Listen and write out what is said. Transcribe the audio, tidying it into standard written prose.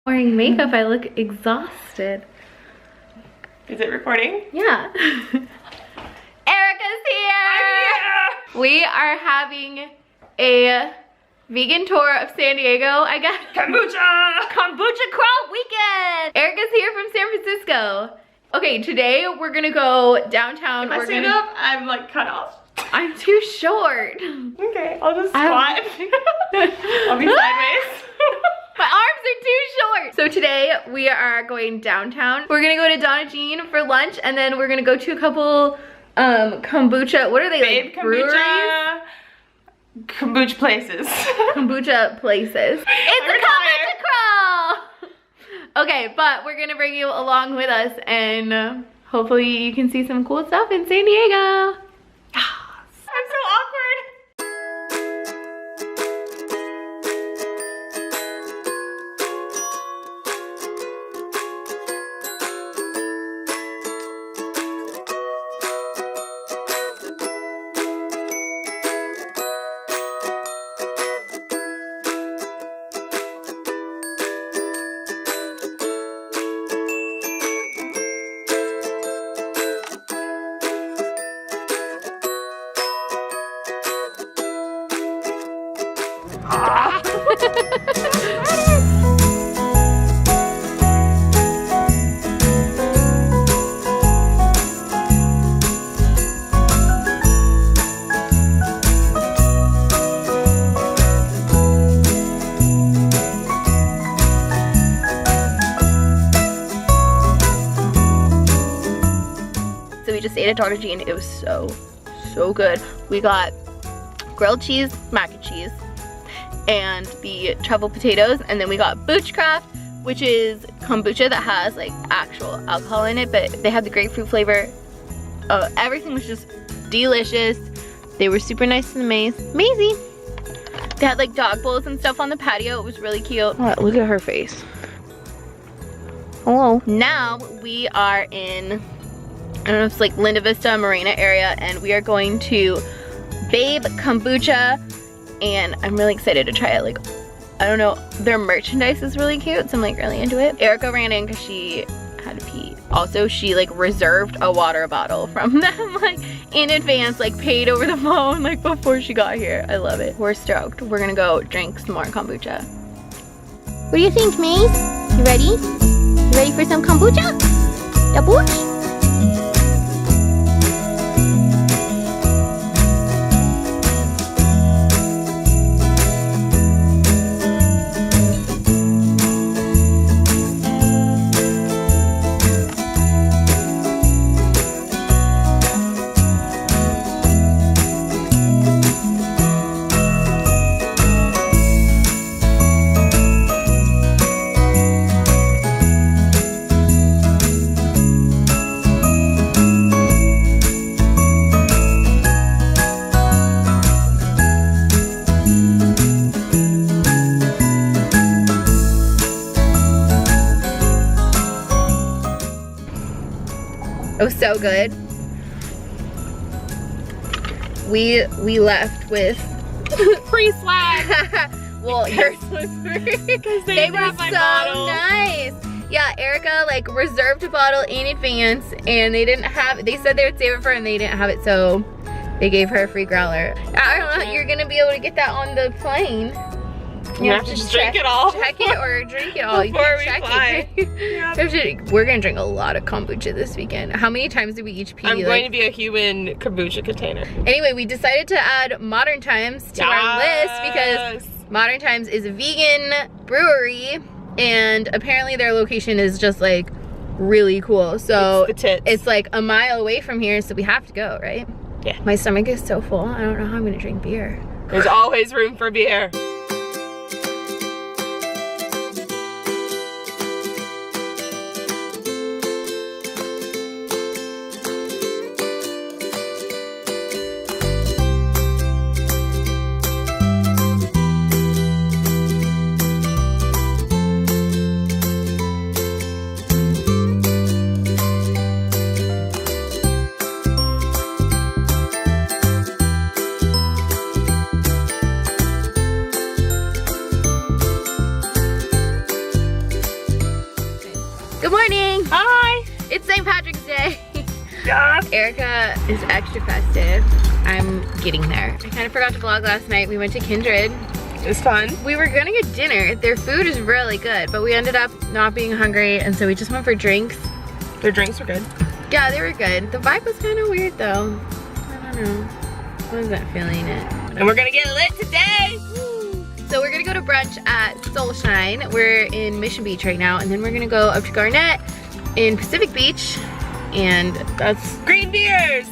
Wearing makeup, I look exhausted. Is it recording? Yeah. Erica's here! We are having a vegan tour of San Diego, I guess. Kombucha! Kombucha Crawl Weekend! Erica's here from San Francisco. Okay, today we're gonna go downtown. If I stand up, I'm like cut off. I'm too short. Okay, I'll just squat. I'll be sideways. My arms are too short. So today we are going downtown. We're gonna go to Donna Jean for lunch, and then we're gonna go to a couple kombucha. What are they? Babe, like kombucha. breweries? Kombucha places. Kombucha places. It's a kombucha crawl. Okay, but we're gonna bring you along with us, and hopefully you can see some cool stuff in San Diego. I'm so awkward. So we just ate at Donna Jean. It was so good. We got grilled cheese, mac and cheese, and the truffle potatoes, and then we got Boochcraft, which is kombucha that has like actual alcohol in it, but they had the grapefruit flavor. Everything was just delicious. They were super nice and amazing. They had like dog bowls and stuff on the patio. It was really cute. What? Look at her face. Hello. Now we are in, I don't know if it's like Linda Vista Marina area, and we are going to Babe Kombucha, and I'm really excited to try it. Like, I don't know, their merchandise is really cute, so I'm like really into it. Erica ran in because she had to pee. Also, she like reserved a water bottle from them like in advance, like paid over the phone like before she got here. I love it. We're stoked. We're gonna go drink some more kombucha. What do you think, Maze? You ready? You ready for some kombucha? The booch? It was so good. We left with Free swag. well, yours was free. They were so nice. Yeah, Erica like reserved a bottle in advance, and they didn't have. They said they would save it for her, and they didn't have it, so they gave her a free growler. I don't know. You're gonna be able to get that on the plane. You have to just drink it all. Check it or drink it all. Before we fly. We're gonna drink a lot of kombucha this weekend. How many times did we each pee? I'm going to be a human kombucha container. Anyway, we decided to add Modern Times to our list because Modern Times is a vegan brewery, and apparently their location is just like really cool. So it's like a mile away from here, so we have to go, right? Yeah. My stomach is so full. I don't know how I'm gonna drink beer. There's always room for beer. Good morning. Hi. It's St. Patrick's Day. Yeah. Erica is extra festive. I'm getting there. I kind of forgot to vlog last night. We went to Kindred. It was fun. We were gonna get dinner. Their food is really good, but we ended up not being hungry, and so we just went for drinks. Their drinks were good. Yeah, they were good. The vibe was kind of weird though. I don't know. I wasn't feeling it. And we're gonna get lit today. So we're gonna go to brunch at Soulshine. We're in Mission Beach right now, and then we're gonna go up to Garnett in Pacific Beach, and That's green beers.